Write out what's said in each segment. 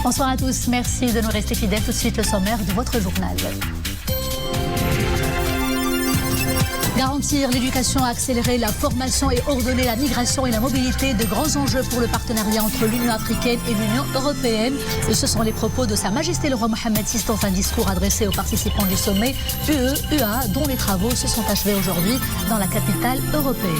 Bonsoir à tous, merci de nous rester fidèles. Tout de suite le sommaire de votre journal. Garantir l'éducation, accélérer la formation et ordonner la migration et la mobilité, de grands enjeux pour le partenariat entre l'Union africaine et l'Union européenne. Ce sont les propos de Sa Majesté le roi Mohammed VI dans un discours adressé aux participants du sommet UE-UA, dont les travaux se sont achevés aujourd'hui dans la capitale européenne.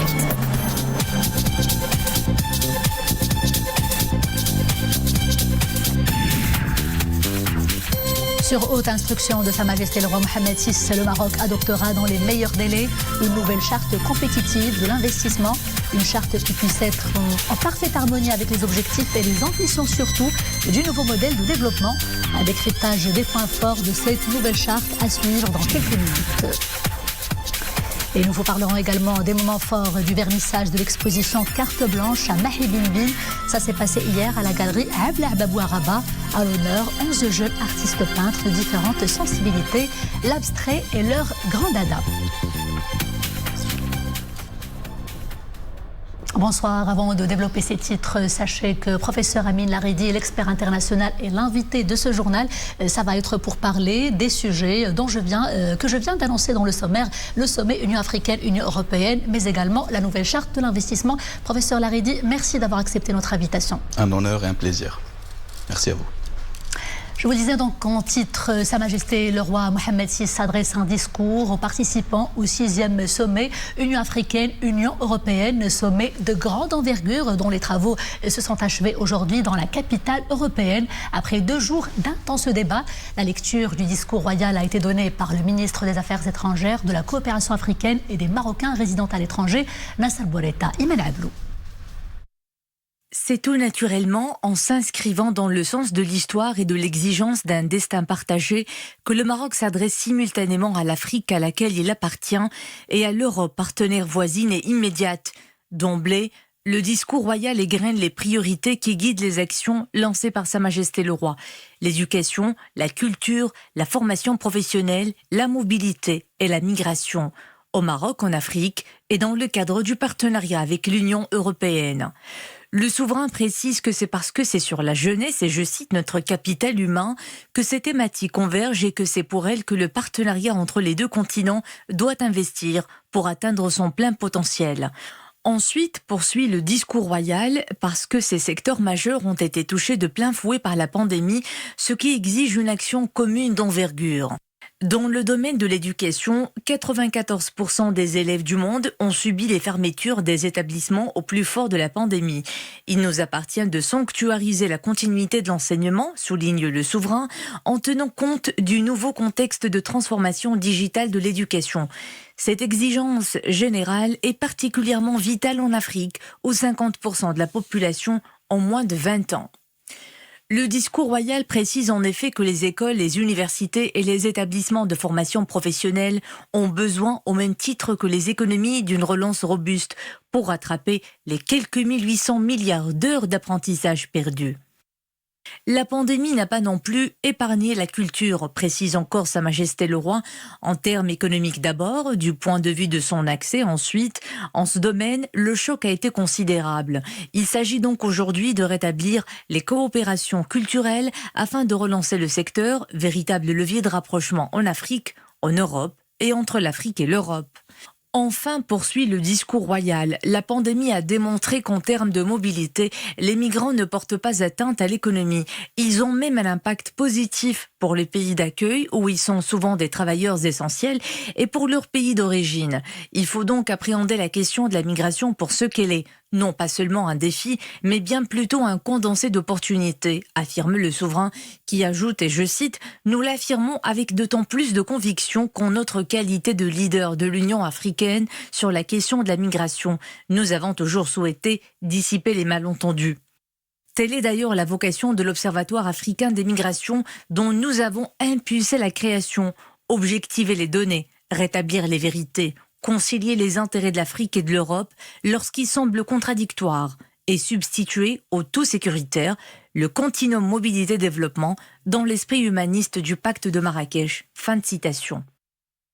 Sur haute instruction de Sa Majesté le roi Mohammed VI, le Maroc adoptera dans les meilleurs délais une nouvelle charte compétitive de l'investissement. Une charte qui puisse être en parfaite harmonie avec les objectifs et les ambitions surtout du nouveau modèle de développement. Un décryptage des points forts de cette nouvelle charte à suivre dans quelques minutes. Et nous vous parlerons également des moments forts du vernissage de l'exposition Carte Blanche à Mahi Bin Bin. Ça s'est passé hier à la galerie Abla Babou à Rabat. À l'honneur, 11 jeunes artistes peintres de différentes sensibilités, l'abstrait et leur grand dada. Bonsoir. Avant de développer ces titres, sachez que professeur Amin Laridi, l'expert international, est l'invité de ce journal. Ça va être pour parler des sujets que je viens d'annoncer dans le sommaire, le sommet Union africaine, Union européenne, mais également la nouvelle charte de l'investissement. Professeur Laridi, merci d'avoir accepté notre invitation. Un honneur et un plaisir. Merci à vous. Je vous disais donc en titre, Sa Majesté le roi Mohammed VI s'adresse un discours aux participants au 6e sommet Union africaine, Union européenne, sommet de grande envergure dont les travaux se sont achevés aujourd'hui dans la capitale européenne. Après 2 jours d'intenses débats, la lecture du discours royal a été donnée par le ministre des Affaires étrangères, de la coopération africaine et des Marocains résidant à l'étranger, Nasser Boureta. Imen Ablou. C'est tout naturellement en s'inscrivant dans le sens de l'histoire et de l'exigence d'un destin partagé que le Maroc s'adresse simultanément à l'Afrique à laquelle il appartient et à l'Europe, partenaire voisine et immédiate. D'emblée, le discours royal égrène les priorités qui guident les actions lancées par Sa Majesté le roi. L'éducation, la culture, la formation professionnelle, la mobilité et la migration. Au Maroc, en Afrique et dans le cadre du partenariat avec l'Union européenne. Le souverain précise que c'est parce que c'est sur la jeunesse, et je cite, notre capital humain, que ces thématiques convergent et que c'est pour elle que le partenariat entre les 2 continents doit investir pour atteindre son plein potentiel. Ensuite, poursuit le discours royal, parce que ces secteurs majeurs ont été touchés de plein fouet par la pandémie, ce qui exige une action commune d'envergure. Dans le domaine de l'éducation, 94% des élèves du monde ont subi les fermetures des établissements au plus fort de la pandémie. Il nous appartient de sanctuariser la continuité de l'enseignement, souligne le souverain, en tenant compte du nouveau contexte de transformation digitale de l'éducation. Cette exigence générale est particulièrement vitale en Afrique, où 50% de la population ont moins de 20 ans. Le discours royal précise en effet que les écoles, les universités et les établissements de formation professionnelle ont besoin, au même titre que les économies, d'une relance robuste pour rattraper les quelques 1800 milliards d'heures d'apprentissage perdues. La pandémie n'a pas non plus épargné la culture, précise encore Sa Majesté le roi, en termes économiques d'abord, du point de vue de son accès ensuite. En ce domaine, le choc a été considérable. Il s'agit donc aujourd'hui de rétablir les coopérations culturelles afin de relancer le secteur, véritable levier de rapprochement en Afrique, en Europe et entre l'Afrique et l'Europe. Enfin, poursuit le discours royal, la pandémie a démontré qu'en termes de mobilité, les migrants ne portent pas atteinte à l'économie. Ils ont même un impact positif pour les pays d'accueil, où ils sont souvent des travailleurs essentiels, et pour leur pays d'origine. Il faut donc appréhender la question de la migration pour ce qu'elle est. Non pas seulement un défi, mais bien plutôt un condensé d'opportunités, affirme le souverain, qui ajoute, et je cite, « Nous l'affirmons avec d'autant plus de conviction qu'en notre qualité de leader de l'Union africaine sur la question de la migration, nous avons toujours souhaité dissiper les malentendus. » Telle est d'ailleurs la vocation de l'Observatoire africain des migrations dont nous avons impulsé la création, objectiver les données, rétablir les vérités, concilier les intérêts de l'Afrique et de l'Europe lorsqu'ils semblent contradictoires et substituer au tout sécuritaire le continuum mobilité-développement dans l'esprit humaniste du pacte de Marrakech. Fin de citation.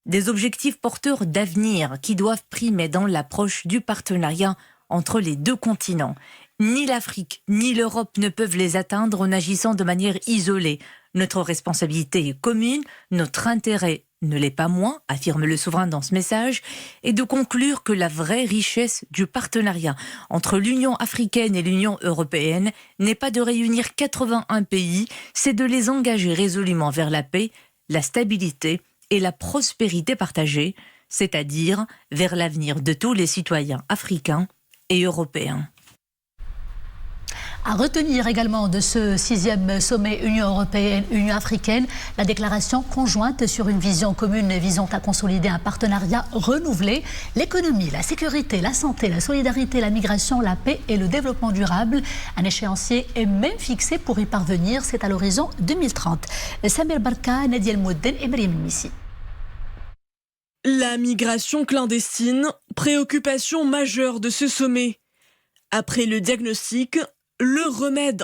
Des objectifs porteurs d'avenir qui doivent primer dans l'approche du partenariat entre les 2 continents. Ni l'Afrique, ni l'Europe ne peuvent les atteindre en agissant de manière isolée. Notre responsabilité est commune, notre intérêt ne l'est pas moins, affirme le souverain dans ce message, et de conclure que la vraie richesse du partenariat entre l'Union africaine et l'Union européenne n'est pas de réunir 81 pays, c'est de les engager résolument vers la paix, la stabilité et la prospérité partagée, c'est-à-dire vers l'avenir de tous les citoyens africains et européens. À retenir également de ce 6e sommet Union européenne-Union africaine, la déclaration conjointe sur une vision commune visant à consolider un partenariat renouvelé, l'économie, la sécurité, la santé, la solidarité, la migration, la paix et le développement durable. Un échéancier est même fixé pour y parvenir, c'est à l'horizon 2030. Samir Barka, Nadia El Moudden et Mariam Missi. La migration clandestine, préoccupation majeure de ce sommet. Après le diagnostic, le remède.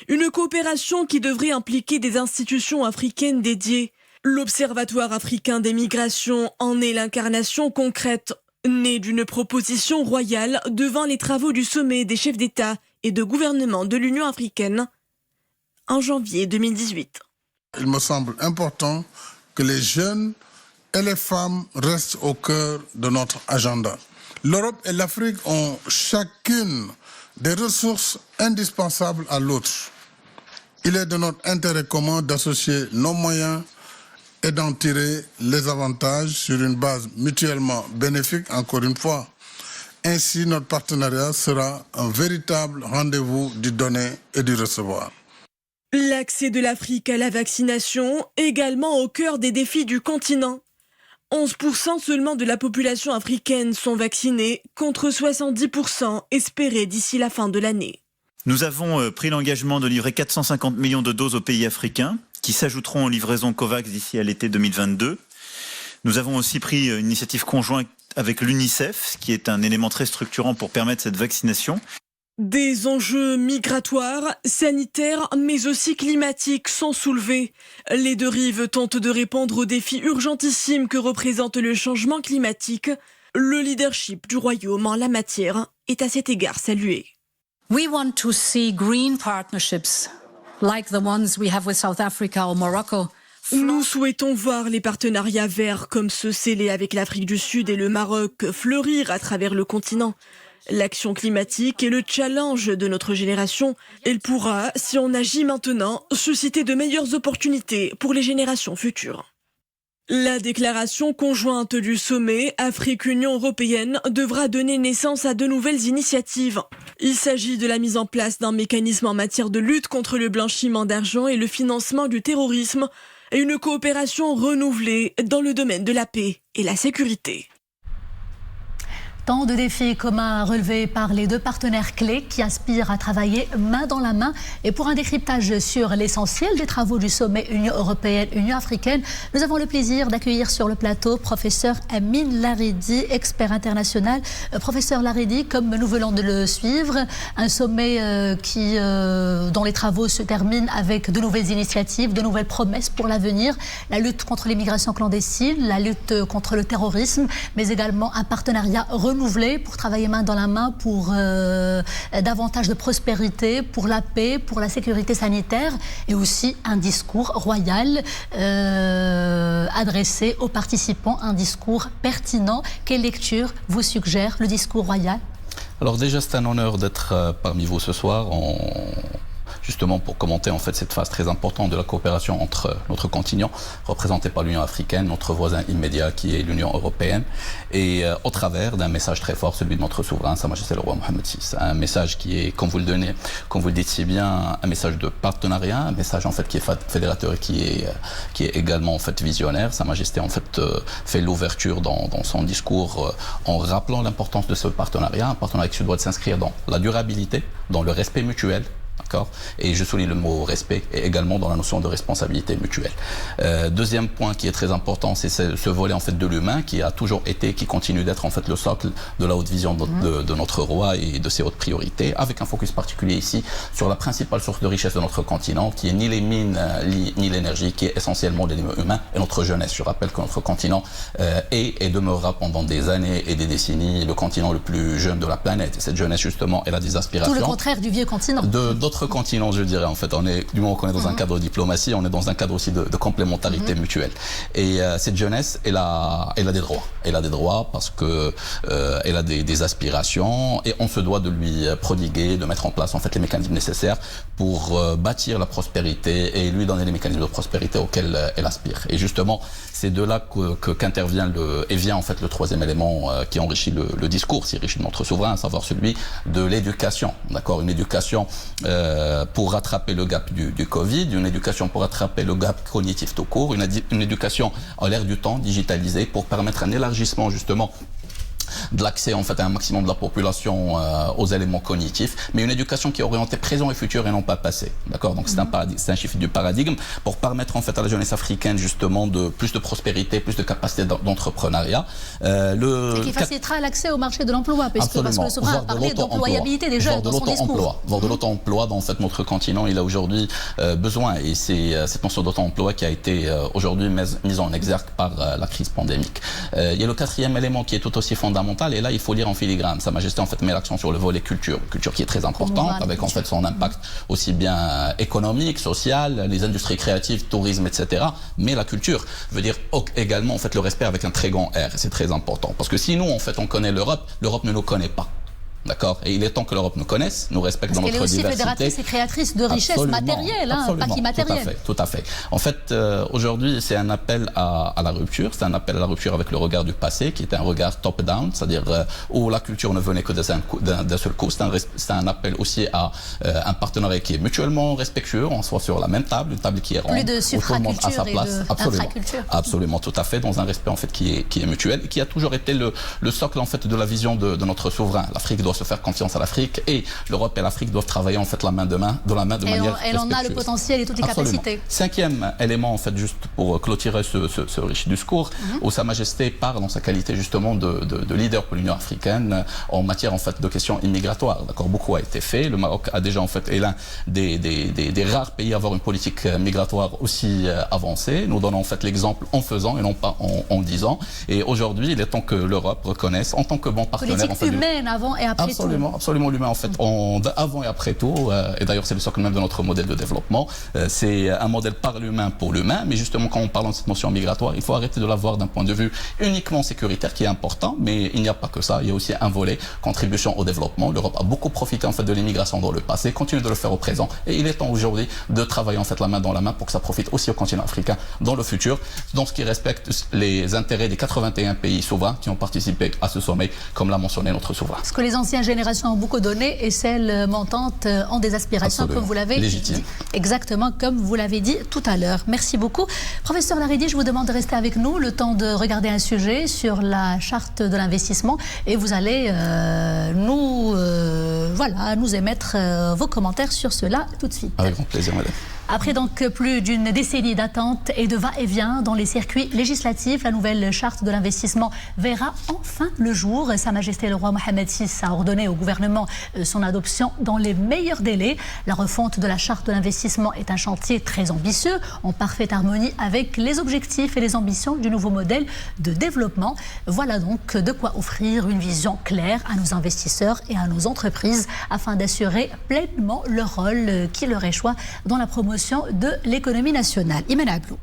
Une coopération qui devrait impliquer des institutions africaines dédiées. L'Observatoire africain des migrations en est l'incarnation concrète, née d'une proposition royale devant les travaux du sommet des chefs d'État et de gouvernement de l'Union africaine en janvier 2018. Il me semble important que les jeunes et les femmes restent au cœur de notre agenda. L'Europe et l'Afrique ont chacune des ressources indispensables à l'autre. Il est de notre intérêt commun d'associer nos moyens et d'en tirer les avantages sur une base mutuellement bénéfique, encore une fois. Ainsi, notre partenariat sera un véritable rendez-vous du donner et du recevoir. L'accès de l'Afrique à la vaccination, également au cœur des défis du continent. 11% seulement de la population africaine sont vaccinés, contre 70% espérés d'ici la fin de l'année. Nous avons pris l'engagement de livrer 450 millions de doses aux pays africains, qui s'ajouteront aux livraisons COVAX d'ici à l'été 2022. Nous avons aussi pris une initiative conjointe avec l'UNICEF, qui est un élément très structurant pour permettre cette vaccination. Des enjeux migratoires, sanitaires, mais aussi climatiques sont soulevés. Les deux rives tentent de répondre aux défis urgentissimes que représente le changement climatique. Le leadership du Royaume en la matière est à cet égard salué. We want to see green partnerships like the ones we have with South Africa or Morocco. Nous souhaitons voir les partenariats verts comme ceux scellés avec l'Afrique du Sud et le Maroc fleurir à travers le continent. L'action climatique est le challenge de notre génération. Elle pourra, si on agit maintenant, susciter de meilleures opportunités pour les générations futures. La déclaration conjointe du sommet Afrique-Union européenne devra donner naissance à de nouvelles initiatives. Il s'agit de la mise en place d'un mécanisme en matière de lutte contre le blanchiment d'argent et le financement du terrorisme, et une coopération renouvelée dans le domaine de la paix et la sécurité. Tant de défis communs relevés par les deux partenaires clés qui aspirent à travailler main dans la main. Et pour un décryptage sur l'essentiel des travaux du sommet Union européenne-Union africaine, nous avons le plaisir d'accueillir sur le plateau professeur Amin Laridi, expert international. Professeur Laridi, comme nous venons de le suivre, un sommet dont les travaux se terminent avec de nouvelles initiatives, de nouvelles promesses pour l'avenir, la lutte contre l'immigration clandestine, la lutte contre le terrorisme, mais également un partenariat renouvelé pour travailler main dans la main pour davantage de prospérité, pour la paix, pour la sécurité sanitaire, et aussi un discours royal adressé aux participants, un discours pertinent. Quelle lecture vous suggère le discours royal? Alors déjà, c'est un honneur d'être parmi vous ce soir, justement pour commenter en fait cette phase très importante de la coopération entre notre continent, représenté par l'Union africaine, notre voisin immédiat qui est l'Union européenne, et au travers d'un message très fort, celui de notre souverain, Sa Majesté le roi Mohammed VI. Un message qui est, comme vous le dites si bien, un message de partenariat, un message en fait qui est fédérateur et qui est également en fait visionnaire. Sa Majesté en fait fait l'ouverture dans son discours en rappelant l'importance de ce partenariat, un partenariat qui doit s'inscrire dans la durabilité, dans le respect mutuel, D'accord ? Et je souligne le mot respect et également dans la notion de responsabilité mutuelle. Deuxième point qui est très important, c'est ce volet en fait de l'humain qui a toujours été, qui continue d'être en fait le socle de la haute vision de notre roi et de ses hautes priorités, avec un focus particulier ici sur la principale source de richesse de notre continent, qui est ni les mines ni l'énergie, qui est essentiellement l'élément humain et notre jeunesse. Je rappelle que notre continent est et demeurera pendant des années et des décennies le continent le plus jeune de la planète. Et cette jeunesse justement, elle a des aspirations. Tout le contraire du vieux continent. D'autres continents, je dirais. En fait, du moment qu'on est dans un cadre de diplomatie, on est dans un cadre aussi de complémentarité mutuelle. Et cette jeunesse, elle a des droits. Elle a des droits parce que elle a des aspirations et on se doit de lui prodiguer, de mettre en place en fait les mécanismes nécessaires pour bâtir la prospérité et lui donner les mécanismes de prospérité auxquels elle aspire. Et justement, c'est de là qu'intervient vient en fait le troisième élément qui enrichit le discours, qui enrichit notre souverain, à savoir celui de l'éducation. D'accord, une éducation pour rattraper le gap du Covid, une éducation pour rattraper le gap cognitif tout court, une éducation à l'ère du temps digitalisée pour permettre un élargissement justement de l'accès en fait à un maximum de la population aux éléments cognitifs, mais une éducation qui est orientée présent et futur et non pas passé. D'accord, donc c'est un chiffre du paradigme pour permettre en fait à la jeunesse africaine justement de plus de prospérité, plus de capacité d'entrepreneuriat. Et qui facilitera l'accès au marché de l'emploi, parce que le souverain a parlé d'employabilité des jeunes dans son discours. Voir de l'auto-emploi dans en fait notre continent, il a aujourd'hui besoin, et c'est cette notion d'auto-emploi qui a été aujourd'hui mise en exergue par la crise pandémique. Il y a le quatrième élément qui est tout aussi fondamental, et là il faut lire en filigrane. Sa Majesté en fait met l'accent sur le volet culture qui est très importante, avec en fait son impact aussi bien économique, social, les industries créatives, tourisme, etc. Mais la culture veut dire également en fait le respect avec un très grand R, et c'est très important, parce que si nous en fait on connaît l'Europe ne nous connaît pas. D'accord. Et il est temps que l'Europe nous connaisse, nous respecte dans notre diversité. Parce qu'elle est aussi fédératrice et créatrice de richesses matérielles, pas qu'immatérielles. Tout à fait. En fait, aujourd'hui, c'est un appel à la rupture. C'est un appel à la rupture avec le regard du passé, qui est un regard top-down, c'est-à-dire où la culture ne venait que d'un seul coup. C'est un appel aussi à un partenariat qui est mutuellement respectueux. On soit sur la même table, une table qui est ronde, plus de suffraculture et d'infraculture. Absolument, tout à fait, dans un respect en fait qui est mutuel et qui a toujours été le socle en fait de la vision de notre souverain. L'Afrique doit se faire confiance à l'Afrique, et l'Europe et l'Afrique doivent travailler en fait la main de manière respectueuse. Elle en a le potentiel et toutes les capacités. Cinquième élément en fait, juste pour clôturer ce riche discours, où Sa Majesté parle dans sa qualité justement de leader pour l'Union africaine en matière en fait de questions immigratoires. D'accord, beaucoup a été fait. Le Maroc a déjà en fait est l'un des rares pays à avoir une politique migratoire aussi avancée. Nous donnons en fait l'exemple en faisant et non pas en disant. Et aujourd'hui, il est temps que l'Europe reconnaisse en tant que bon partenaire politique en fait, humaine avant et après tout. Absolument l'humain en fait, avant et après tout, et d'ailleurs c'est le socle même de notre modèle de développement. C'est un modèle par l'humain pour l'humain, mais justement quand on parle de cette notion migratoire, il faut arrêter de la voir d'un point de vue uniquement sécuritaire, qui est important, mais il n'y a pas que ça, il y a aussi un volet contribution au développement. L'Europe a beaucoup profité en fait de l'immigration dans le passé, continue de le faire au présent, et il est temps aujourd'hui de travailler en fait la main dans la main pour que ça profite aussi au continent africain dans le futur, dans ce qui respecte les intérêts des 81 pays souverains qui ont participé à ce sommet, comme l'a mentionné notre souverain. Ce que les anciennes générations ont beaucoup donné et celles montantes ont des aspirations, comme vous l'avez dit. Exactement, comme vous l'avez dit tout à l'heure. Merci beaucoup. Professeur Laridi, je vous demande de rester avec nous le temps de regarder un sujet sur la charte de l'investissement, et vous allez nous émettre vos commentaires sur cela tout de suite. Avec grand plaisir, madame. Après donc plus d'une décennie d'attente et de va-et-vient dans les circuits législatifs, la nouvelle charte de l'investissement verra enfin le jour. Sa Majesté le roi Mohamed VI a ordonné au gouvernement son adoption dans les meilleurs délais. La refonte de la charte de l'investissement est un chantier très ambitieux, en parfaite harmonie avec les objectifs et les ambitions du nouveau modèle de développement. Voilà donc de quoi offrir une vision claire à nos investisseurs et à nos entreprises afin d'assurer pleinement le rôle qui leur échoit dans la promotion de l'économie nationale. Imen Ablou.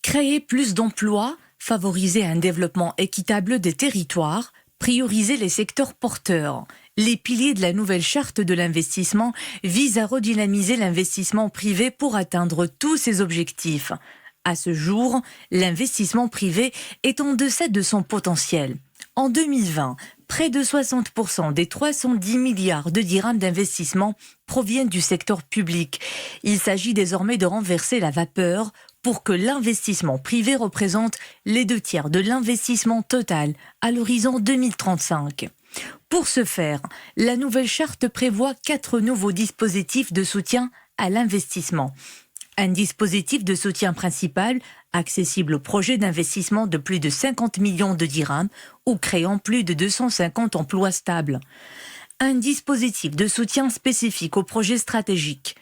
Créer plus d'emplois, favoriser un développement équitable des territoires, prioriser les secteurs porteurs. Les piliers de la nouvelle charte de l'investissement visent à redynamiser l'investissement privé pour atteindre tous ces objectifs. À ce jour, l'investissement privé est en deçà de son potentiel. En 2020, près de 60% des 310 milliards de dirhams d'investissement proviennent du secteur public. Il s'agit désormais de renverser la vapeur pour que l'investissement privé représente les 2/3 de l'investissement total à l'horizon 2035. Pour ce faire, la nouvelle charte prévoit 4 nouveaux dispositifs de soutien à l'investissement. Un dispositif de soutien principal, accessible aux projets d'investissement de plus de 50 millions de dirhams ou créant plus de 250 emplois stables. Un dispositif de soutien spécifique aux projets stratégiques.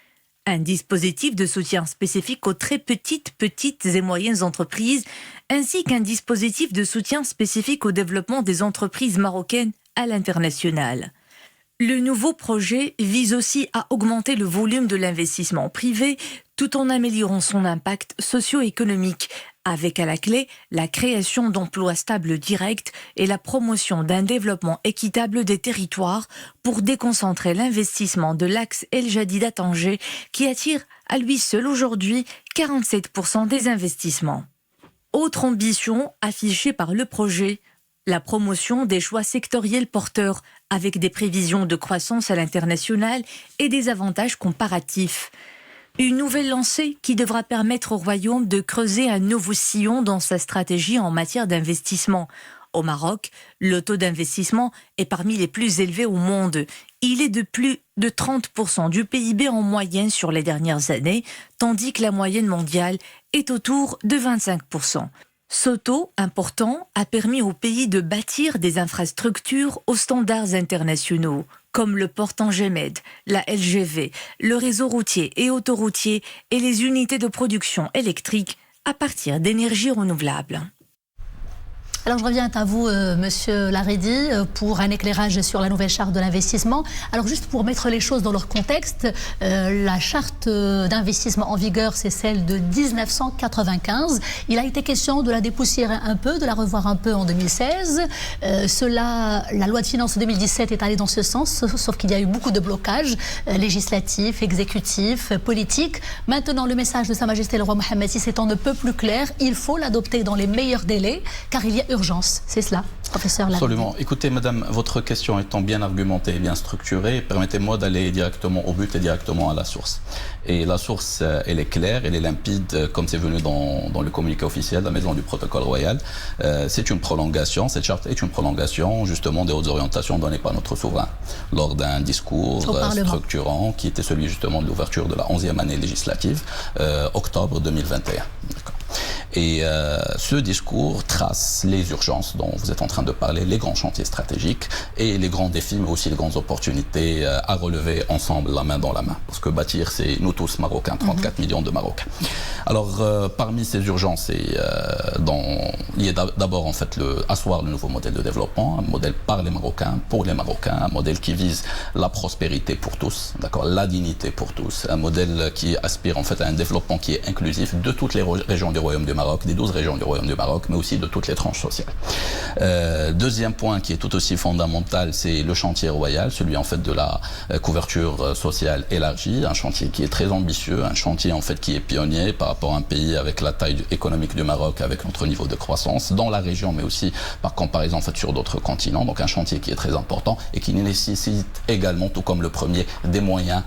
Un dispositif de soutien spécifique aux très petites et moyennes entreprises, ainsi qu'un dispositif de soutien spécifique au développement des entreprises marocaines à l'international. Le nouveau projet vise aussi à augmenter le volume de l'investissement privé tout en améliorant son impact socio-économique, avec à la clé la création d'emplois stables directs et la promotion d'un développement équitable des territoires pour déconcentrer l'investissement de l'axe El Jadida-Tanger qui attire à lui seul aujourd'hui 47% des investissements. Autre ambition affichée par le projet, la promotion des choix sectoriels porteurs avec des prévisions de croissance à l'international et des avantages comparatifs. Une nouvelle lancée qui devra permettre au Royaume de creuser un nouveau sillon dans sa stratégie en matière d'investissement. Au Maroc, le taux d'investissement est parmi les plus élevés au monde. Il est de plus de 30% du PIB en moyenne sur les dernières années, tandis que la moyenne mondiale est autour de 25%. Ce taux important a permis au pays de bâtir des infrastructures aux standards internationaux, comme le port Tangemed, la LGV, le réseau routier et autoroutier et les unités de production électrique à partir d'énergies renouvelables. Alors je reviens à vous, Monsieur Laredi, pour un éclairage sur la nouvelle charte de l'investissement. Alors juste pour mettre les choses dans leur contexte, la charte d'investissement en vigueur, c'est celle de 1995. Il a été question de la dépoussiérer un peu, de la revoir un peu en 2016. La loi de finances 2017 est allée dans ce sens, sauf qu'il y a eu beaucoup de blocages législatifs, exécutifs, politiques. Maintenant, le message de Sa Majesté le roi Mohammed VI est on ne peut plus clair. Il faut l'adopter dans les meilleurs délais, car il y a urgence. C'est cela, professeur Laredi. Absolument. Écoutez, madame, votre question étant bien argumentée et bien structurée, permettez-moi d'aller directement au but et directement à la source. Et la source, elle est claire, elle est limpide, comme c'est venu dans le communiqué officiel de la Maison du Protocole Royal. C'est une prolongation, cette charte est une prolongation, justement, des hautes orientations données par notre souverain lors d'un discours structurant qui était celui, justement, de l'ouverture de la 11e année législative, octobre 2021. D'accord. Et ce discours trace les urgences dont vous êtes en train de parler, les grands chantiers stratégiques et les grands défis, mais aussi les grandes opportunités à relever ensemble, la main dans la main. Parce que bâtir, c'est nous tous Marocains, 34 millions de Marocains. Alors, parmi ces urgences, il y a d'abord en fait asseoir le nouveau modèle de développement, un modèle par les Marocains, pour les Marocains, un modèle qui vise la prospérité pour tous, d'accord, la dignité pour tous, un modèle qui aspire en fait à un développement qui est inclusif de toutes les régions du Royaume du Maroc, des 12 régions du Royaume du Maroc, mais aussi de toutes les tranches sociales. Deuxième point qui est tout aussi fondamental, c'est le chantier royal, celui en fait de la couverture sociale élargie, un chantier qui est très ambitieux, un chantier en fait qui est pionnier par rapport à un pays avec la taille économique du Maroc, avec notre niveau de croissance dans la région, mais aussi par comparaison en fait sur d'autres continents. Donc un chantier qui est très important et qui nécessite également, tout comme le premier, des moyens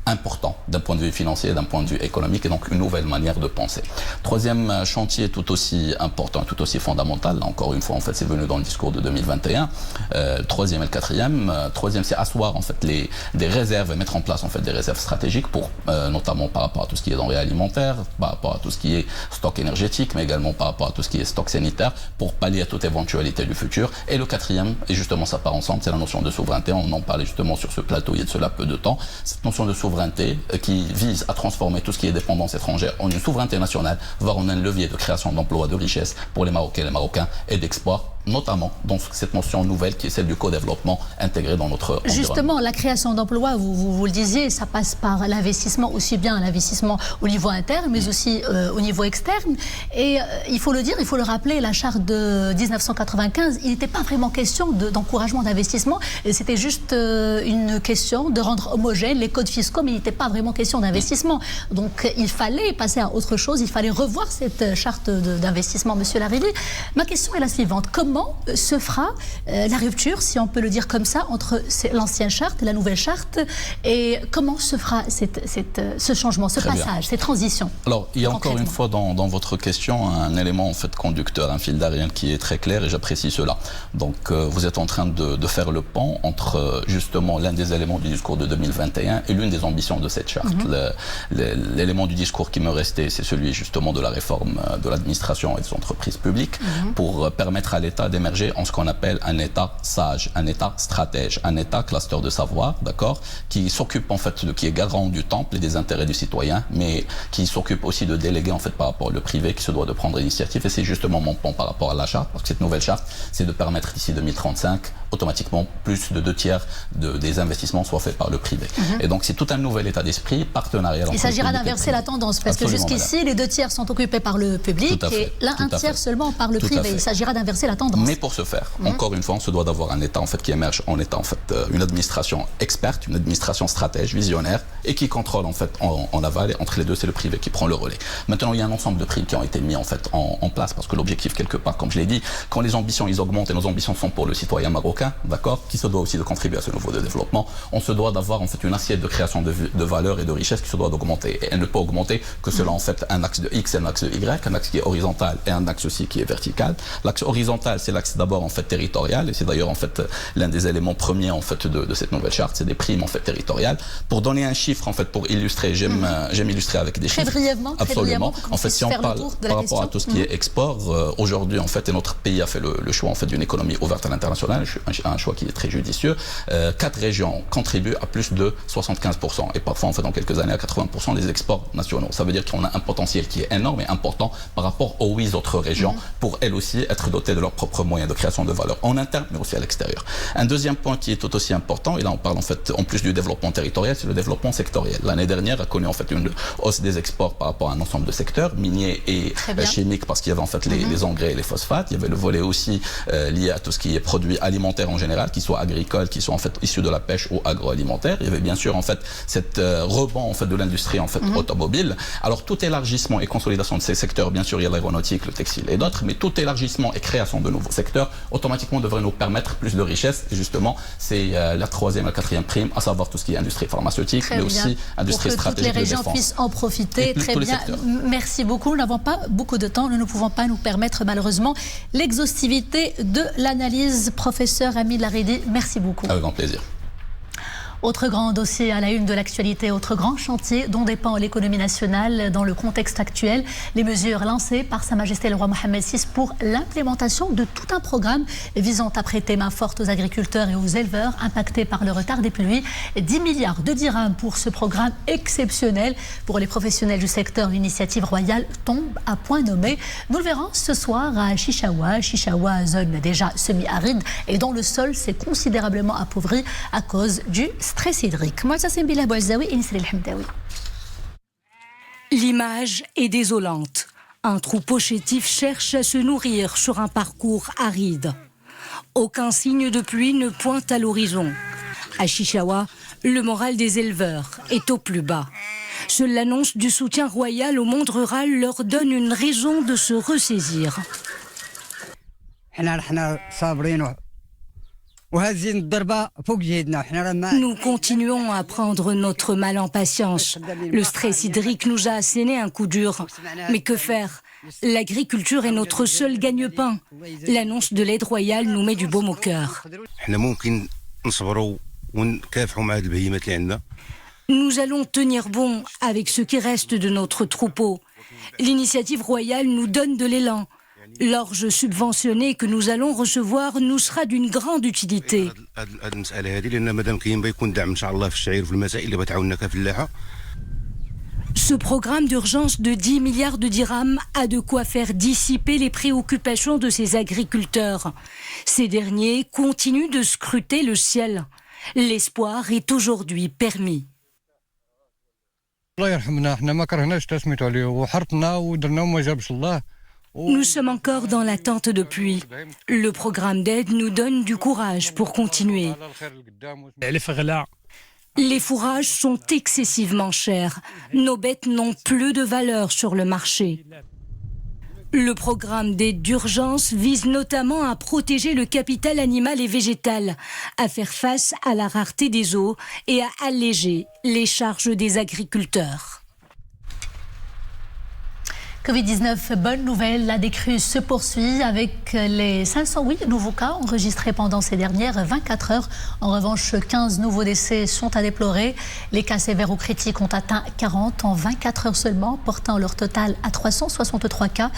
important d'un point de vue financier, d'un point de vue économique, et donc une nouvelle manière de penser. Troisième chantier tout aussi important, tout aussi fondamental, là encore une fois en fait c'est venu dans le discours de 2021, troisième et le quatrième. Troisième, c'est asseoir en fait des réserves et mettre en place en fait des réserves stratégiques pour notamment par rapport à tout ce qui est denrées alimentaires, par rapport à tout ce qui est stock énergétique, mais également par rapport à tout ce qui est stock sanitaire pour pallier à toute éventualité du futur. Et le quatrième, et justement ça part ensemble, c'est la notion de souveraineté. On en parlait justement sur ce plateau il y a de cela peu de temps. Cette notion de souveraineté qui vise à transformer tout ce qui est dépendance étrangère en une souveraineté nationale, voire en un levier de création d'emplois, de richesses pour les Marocains et les Marocains et d'export, notamment dans cette notion nouvelle qui est celle du co-développement intégré dans notre environnement. Justement, la création d'emplois, vous le disiez, ça passe par l'investissement, aussi bien l'investissement au niveau interne, mais aussi au niveau externe. Et il faut le dire, il faut le rappeler, la charte de 1995, il n'était pas vraiment question d'encouragement d'investissement, c'était juste une question de rendre homogènes les codes fiscaux, mais il n'était pas vraiment question d'investissement. Donc il fallait passer à autre chose, il fallait revoir cette charte d'investissement, Monsieur Laredi. Ma question est la suivante. Comment comment se fera la rupture, si on peut le dire comme ça, entre l'ancienne charte et la nouvelle charte, et comment se fera ce changement, ce passage, ces transitions? Alors, il y a encore une fois dans votre question un élément en fait conducteur, un fil d'Ariane qui est très clair, et j'apprécie cela. Donc, vous êtes en train de faire le pont entre justement l'un des éléments du discours de 2021 et l'une des ambitions de cette charte. L'élément du discours qui me restait, c'est celui justement de la réforme de l'administration et des entreprises publiques pour permettre à l'État d'émerger en ce qu'on appelle un État sage, un État stratège, un État cluster de savoir, d'accord, qui s'occupe en fait qui est garant du temple et des intérêts du citoyen, mais qui s'occupe aussi de déléguer en fait par rapport au privé qui se doit de prendre l'initiative. Et c'est justement mon pont par rapport à la charte, parce que cette nouvelle charte, c'est de permettre d'ici 2035 automatiquement plus de 2/3 des investissements soient faits par le privé. Et donc c'est tout un nouvel état d'esprit partenarial. Il s'agira d'inverser la tendance, parce que jusqu'ici les 2/3 sont occupés par le public et un tiers seulement par le privé. Il s'agira d'inverser la tendance. Mais pour ce faire, encore une fois, on se doit d'avoir un État en fait qui émerge en état en fait une administration experte, une administration stratège, visionnaire et qui contrôle en fait en aval, et entre les deux c'est le privé qui prend le relais. Maintenant il y a un ensemble de primes qui ont été mis en fait en place, parce que l'objectif quelque part, comme je l'ai dit, quand les ambitions ils augmentent, et nos ambitions sont pour le citoyen marocain, d'accord, qui se doit aussi de contribuer à ce niveau de développement, on se doit d'avoir en fait une assiette de création de valeur et de richesse qui se doit d'augmenter, et elle ne peut augmenter que selon en fait un axe de X et un axe de Y, un axe qui est horizontal et un axe aussi qui est vertical. L'axe horizontal c'est l'axe d'abord en fait territorial, et c'est d'ailleurs en fait l'un des éléments premiers en fait de cette nouvelle charte, c'est des primes en fait territoriales. Pour donner un chiffre en fait, pour illustrer, j'aime illustrer avec des chiffres. Absolument. En fait, si on parle par rapport à tout ce qui est export, aujourd'hui en fait, et notre pays a fait le choix en fait d'une économie ouverte à l'international, un choix qui est très judicieux. 4 régions contribuent à plus de 75%, et parfois en fait dans quelques années à 80% des exports nationaux. Ça veut dire qu'on a un potentiel qui est énorme et important par rapport aux 8 autres régions pour elles aussi être dotées de leurs propres moyens de création de valeur en interne mais aussi à l'extérieur. Un deuxième point qui est tout aussi important, et là on parle en fait en plus du développement territorial, c'est le développement sectoriel. L'année dernière a connu en fait une hausse des exports par rapport à un ensemble de secteurs, miniers et chimiques, parce qu'il y avait en fait les engrais et les phosphates. Il y avait le volet aussi lié à tout ce qui est produits alimentaires en général, qu'ils soient agricoles, qu'ils soient en fait issus de la pêche ou agroalimentaire. Il y avait bien sûr en fait cette rebond en fait de l'industrie en fait automobile. Alors tout élargissement et consolidation de ces secteurs, bien sûr il y a l'aéronautique, le textile et d'autres, mais tout élargissement et création de nouveaux secteurs automatiquement devrait nous permettre plus de richesse. Et justement c'est la 3e et la 4e prime, à savoir tout ce qui est industrie pharmaceutique, mais aussi industrie stratégique de défense. Toutes les régions puissent en profiter. Très bien. Merci beaucoup. Nous n'avons pas beaucoup de temps. Nous ne pouvons pas nous permettre malheureusement l'exhaustivité de l'analyse. Professeur Hamid Laridi, merci beaucoup. Avec grand plaisir. Autre grand dossier à la une de l'actualité, autre grand chantier dont dépend l'économie nationale dans le contexte actuel, les mesures lancées par Sa Majesté le roi Mohammed VI pour l'implémentation de tout un programme visant à prêter main forte aux agriculteurs et aux éleveurs impactés par le retard des pluies. 10 milliards de dirhams pour ce programme exceptionnel. Pour les professionnels du secteur, l'initiative royale tombe à point nommé. Nous le verrons ce soir à Chichaoua. Chichaoua, zone déjà semi-aride et dont le sol s'est considérablement appauvri à cause du stress hydrique. L'image est désolante. Un troupeau chétif cherche à se nourrir sur un parcours aride. Aucun signe de pluie ne pointe à l'horizon. À Chichaoua, le moral des éleveurs est au plus bas. Seule l'annonce du soutien royal au monde rural leur donne une raison de se ressaisir. Nous continuons à prendre notre mal en patience. Le stress hydrique nous a asséné un coup dur. Mais que faire? L'agriculture est notre seul gagne-pain. L'annonce de l'aide royale nous met du baume au cœur. Nous allons tenir bon avec ce qui reste de notre troupeau. L'initiative royale nous donne de l'élan. L'orge subventionnée que nous allons recevoir nous sera d'une grande utilité. Ce programme d'urgence de 10 milliards de dirhams a de quoi faire dissiper les préoccupations de ces agriculteurs. Ces derniers continuent de scruter le ciel. L'espoir est aujourd'hui permis. Nous sommes encore dans l'attente de pluie. Le programme d'aide nous donne du courage pour continuer. Les fourrages sont excessivement chers. Nos bêtes n'ont plus de valeur sur le marché. Le programme d'aide d'urgence vise notamment à protéger le capital animal et végétal, à faire face à la rareté des eaux et à alléger les charges des agriculteurs. Covid-19, bonne nouvelle, la décrue se poursuit avec les 508 nouveaux cas enregistrés pendant ces dernières 24 heures. En revanche, 15 nouveaux décès sont à déplorer. Les cas sévères ou critiques ont atteint 40 en 24 heures seulement, portant leur total à 363 cas.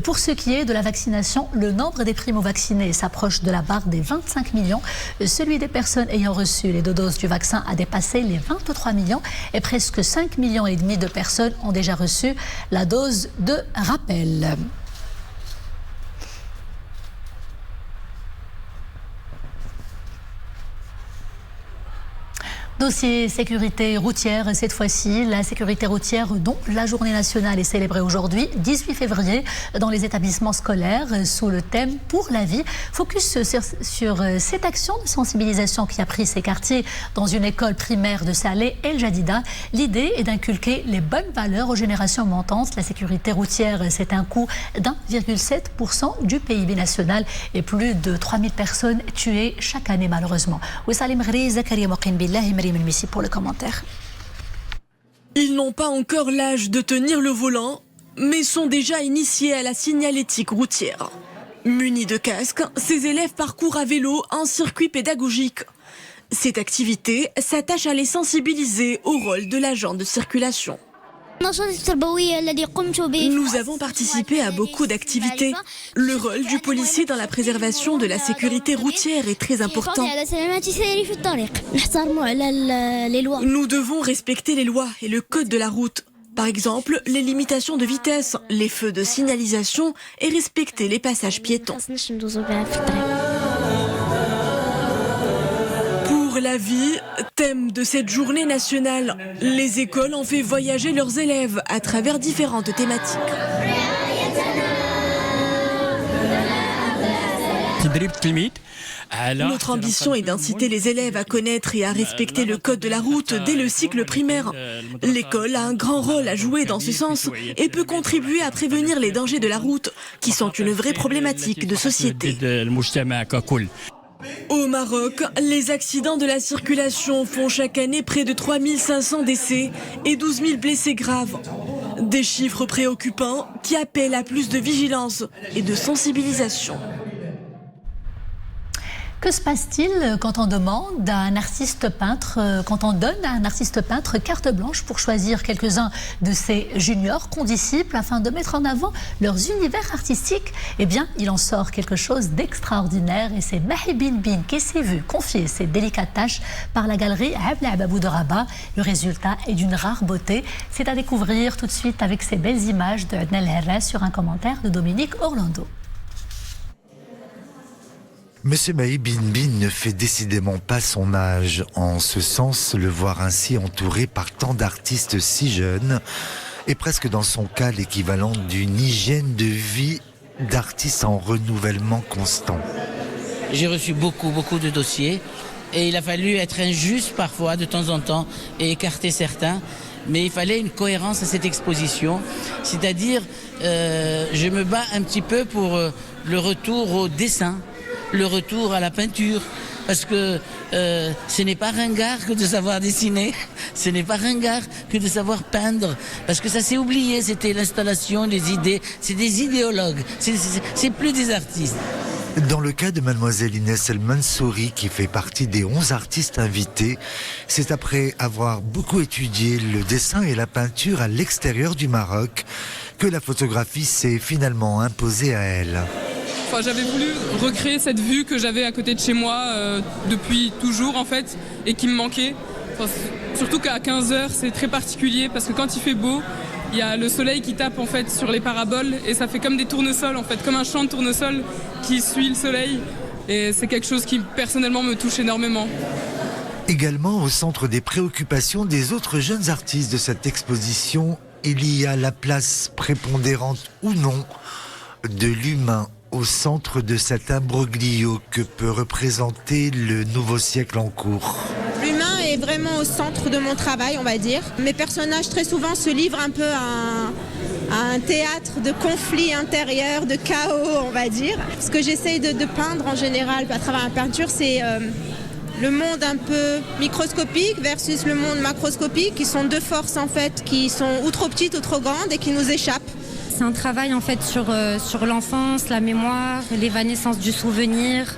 Pour ce qui est de la vaccination, le nombre des primo-vaccinés s'approche de la barre des 25 millions. Celui des personnes ayant reçu les 2 doses du vaccin a dépassé les 23 millions et presque 5 millions et demi de personnes ont déjà reçu la dose de rappel. Dossier sécurité routière, cette fois-ci, la sécurité routière dont la journée nationale est célébrée aujourd'hui, 18 février, dans les établissements scolaires, sous le thème « Pour la vie ». Focus sur cette action de sensibilisation qui a pris ses quartiers dans une école primaire de Salé, El Jadida. L'idée est d'inculquer les bonnes valeurs aux générations montantes. La sécurité routière, c'est un coût d'1,7% du PIB national et plus de 3000 personnes tuées chaque année, malheureusement. Pour le commentaire. Ils n'ont pas encore l'âge de tenir le volant, mais sont déjà initiés à la signalétique routière. Munis de casques, ces élèves parcourent à vélo un circuit pédagogique. Cette activité s'attache à les sensibiliser au rôle de l'agent de circulation. Nous avons participé à beaucoup d'activités. Le rôle du policier dans la préservation de la sécurité routière est très important. Nous devons respecter les lois et le code de la route. Par exemple, les limitations de vitesse, les feux de signalisation et respecter les passages piétons. La vie, thème de cette journée nationale. Les écoles ont fait voyager leurs élèves à travers différentes thématiques. Notre ambition est d'inciter les élèves à connaître et à respecter le code de la route dès le cycle primaire. L'école a un grand rôle à jouer dans ce sens et peut contribuer à prévenir les dangers de la route, qui sont une vraie problématique de société. Au Maroc, les accidents de la circulation font chaque année près de 3500 décès et 12 000 blessés graves. Des chiffres préoccupants qui appellent à plus de vigilance et de sensibilisation. Que se passe-t-il quand on demande à un artiste peintre, quand on donne à un artiste peintre carte blanche pour choisir quelques-uns de ses juniors, condisciples, afin de mettre en avant leurs univers artistiques? Eh bien, il en sort quelque chose d'extraordinaire et c'est Mahi Bin Bin qui s'est vu confier ces délicates tâches par la galerie Abla Ababou de Rabat. Le résultat est d'une rare beauté. C'est à découvrir tout de suite avec ces belles images de Adnel Herrera sur un commentaire de Dominique Orlando. Monsieur Mahi Bin Bin ne fait décidément pas son âge. En ce sens, le voir ainsi entouré par tant d'artistes si jeunes est presque dans son cas l'équivalent d'une hygiène de vie d'artistes en renouvellement constant. J'ai reçu beaucoup de dossiers et il a fallu être injuste parfois de temps en temps et écarter certains. Mais il fallait une cohérence à cette exposition, c'est-à-dire je me bats un petit peu pour le retour au dessin, le retour à la peinture, parce que ce n'est pas ringard que de savoir dessiner, ce n'est pas ringard que de savoir peindre, parce que ça s'est oublié, c'était l'installation, les idées, c'est des idéologues, c'est plus des artistes. Dans le cas de mademoiselle Inès El Mansouri, qui fait partie des 11 artistes invités, c'est après avoir beaucoup étudié le dessin et la peinture à l'extérieur du Maroc que la photographie s'est finalement imposée à elle. Enfin, j'avais voulu recréer cette vue que j'avais à côté de chez moi depuis toujours en fait et qui me manquait. Enfin, surtout qu'à 15h c'est très particulier parce que quand il fait beau, il y a le soleil qui tape en fait sur les paraboles et ça fait comme des tournesols en fait, comme un champ de tournesols qui suit le soleil et c'est quelque chose qui personnellement me touche énormément. Également au centre des préoccupations des autres jeunes artistes de cette exposition, il y a la place prépondérante ou non de l'humain au centre de cet imbroglio que peut représenter le nouveau siècle en cours. L'humain est vraiment au centre de mon travail, on va dire. Mes personnages très souvent se livrent un peu un théâtre de conflits intérieurs, de chaos, on va dire. Ce que j'essaye de peindre en général à travers la peinture, c'est le monde un peu microscopique versus le monde macroscopique, qui sont deux forces en fait, qui sont ou trop petites ou trop grandes et qui nous échappent. C'est un travail en fait sur l'enfance, la mémoire, l'évanescence du souvenir.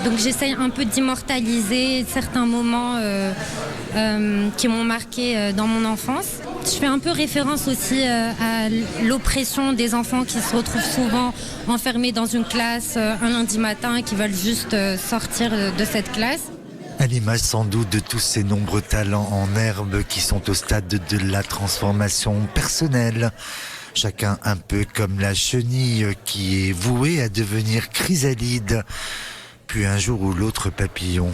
Donc j'essaye un peu d'immortaliser certains moments qui m'ont marqué dans mon enfance. Je fais un peu référence aussi à l'oppression des enfants qui se retrouvent souvent enfermés dans une classe un lundi matin et qui veulent juste sortir de cette classe. À l'image sans doute de tous ces nombreux talents en herbe qui sont au stade de la transformation personnelle. Chacun un peu comme la chenille qui est vouée à devenir chrysalide, puis un jour ou l'autre papillon.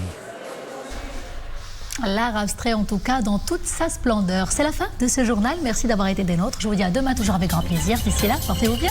L'art abstrait en tout cas dans toute sa splendeur. C'est la fin de ce journal, merci d'avoir été des nôtres. Je vous dis à demain toujours avec grand plaisir. D'ici là, portez-vous bien.